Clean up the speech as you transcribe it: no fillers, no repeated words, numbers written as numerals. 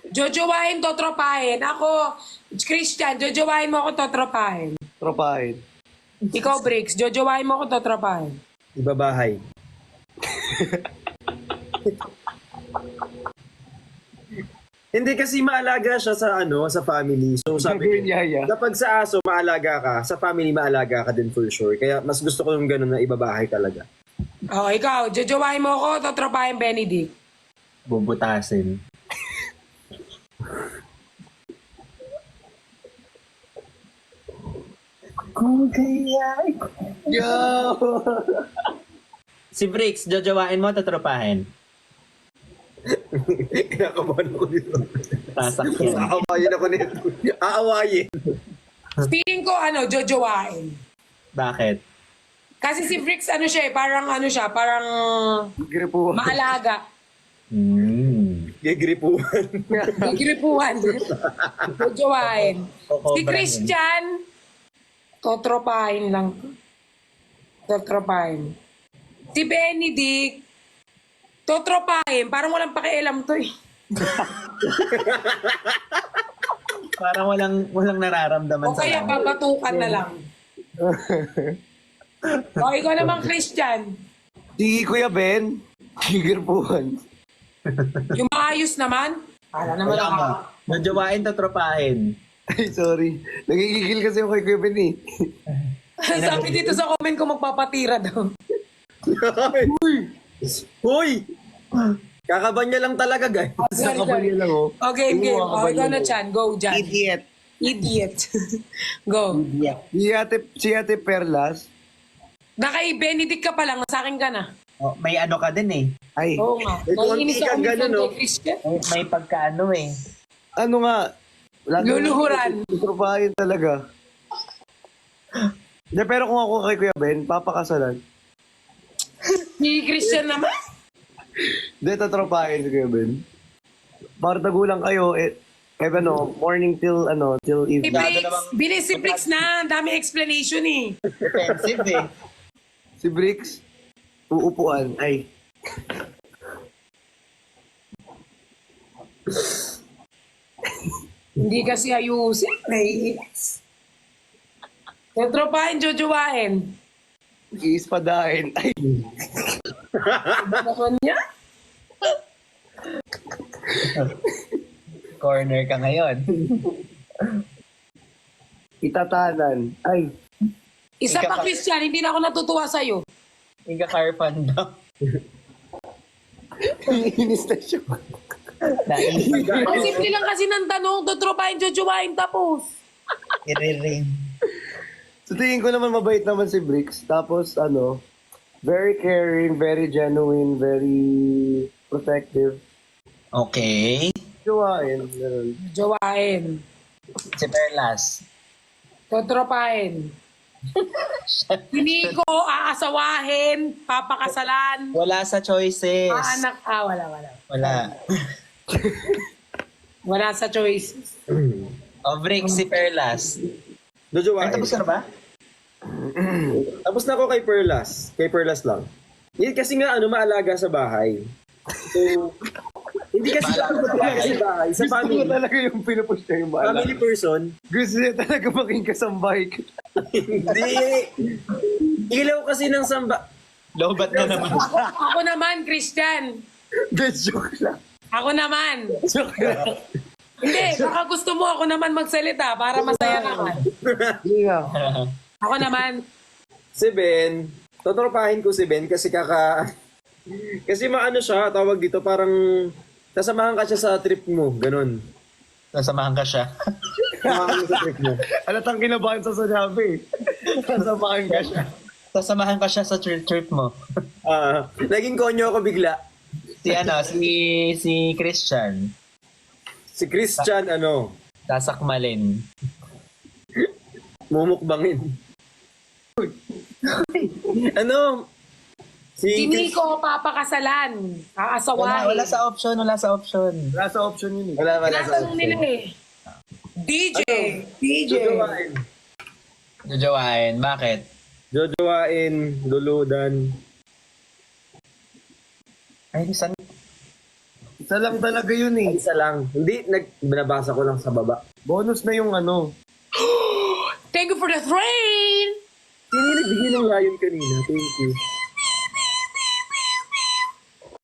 Jojowain, totropahin. Ako, Christian, jojowain mo ako, totropahin. Tropahin. Ikaw, Briggs, jojowain mo ako, totropahin. Ibabahay. Hindi kasi maalaga siya sa sa family. So sabi ko, Gagawin yaya. kapag sa aso maalaga ka, sa family maalaga ka din for sure. Kaya mas gusto ko yung ganun na ibabahay talaga. Oh, ikaw, jojowain mo ako, totropahin, Benedict. Bubutasin. Kung kaya Yo! Si Bricks, jojowain mo, tatropahin. Kinakabahan ako dito. Sasakyan. Aawayin ako nito. Aawayin. Feeling ko, jojowain. Bakit? Kasi si Briggs, parang Gripo. maalaga. Gigripuhan. Nagripuhan. Jojowain. Kokobrahin. Si Christian, totropahin lang. Totropahin. Si Benedict, totropahin. Parang walang pakialam to eh. Parang walang nararamdaman O sa kaya lahat. babatukan na lang. O ikaw naman, Christian. Si Kuya Ben, gigirpuhan. Yung maayos naman. Para naman Wala ako. mo. Jojowain, tatropahin. Ay, sorry. Nagigigil kasi ako kay Kuya Ben eh. Sabi dito sa comment ko magpapatira daw. Hoy! Kakaban niya lang talaga, guys. Nakabali lang oh. O game. O ikaw na, Chan. Go, Jan. Idiot. Idiot. Go. Si Ate Perlas. Na kay Benedict ka pa lang, sa akin ka na. Oh, may ano ka din eh. Ay, Oo nga. May Naiinis konti ako kang minsan ganun, no? kay Christian. May pagkaano eh. ano nga. Luluhuran. Tropahin talaga. De, pero kung ako kay Kuya Ben, papakasalan. Si Christian naman. De, tatropahin si Kuya Ben. Para tagulang kayo, morning till Si evening. Briggs. Bilis si Briggs na. Ang dami explanation eh. Defensive eh. Si Bricks, uupuan. Ay, Hindi kasi ayusin. Naiinis. Totropahin, jojowain. iispadahin. Ay, Naman niya. Corner ka ngayon. itatanan. Ay, Isa pa, Christian. Hindi na ako natutuwa sa'yo. Ika-carpan daw. inis na siya. Ang simple lang kasi ng tanong. Totropahin, jojowain, tapos. I-ring. So tingin ko naman mabait naman si Bricks. Tapos very caring, very genuine, very protective. Okay. Jowain. Ganun. Jojowain. Si Perlas. Totropahin. Hindi ko aasawahin, papakasalan, Wala sa choices. anak. Wala. Wala. Wala sa choices. O, Bricks, si Perlas. Ay, Jojowain. tapos ka na ba? Tapos na ako kay Perlas. Kay Perlas lang. Hindi kasi nga maalaga sa bahay. So, hindi kasi dapat maalaga sa bahay. Sa Gusto ko family. talaga yung pinupush niya yung baala. Family person. Gusto niya talaga maging kasambahay ka. Hindi. Ilaw kasi ng samba. Lobat na naman. Ako naman, Christian. Guys, joke lang. Ako naman. Joke lang. Hindi, baka gusto mo ako naman magsalita para masaya ka man. Hindi nga. Ako naman. Si Ben. Totropahin ko si Ben kasi kasi maano siya, tawag dito, parang sasamahan ka siya sa trip mo. Ganon. Nasamahan ka siya. Sasamahan ka sa trip mo. Alatang kinabahan sa sinabi. Sasamahan ka siya. Sasamahan ka siya sa trip mo. Naging konyo ako bigla. Si Christian. Si Christian, Sasakmalin. mumukbangin. Si Hindi ko papakasalan. Aasawahin. Wala sa option. Wala sa option yun eh. Wala sa Tinatanong nila eh. DJ. Jojowain. Jojowain. Bakit? Jojowain, luludan. Ay, saan? Isa lang talaga yun eh. Isa lang. Hindi, binabasa ko lang sa baba. Bonus na yung ano. Thank you for the train! Sino yung nagbigay ng lion kanina? Thank you.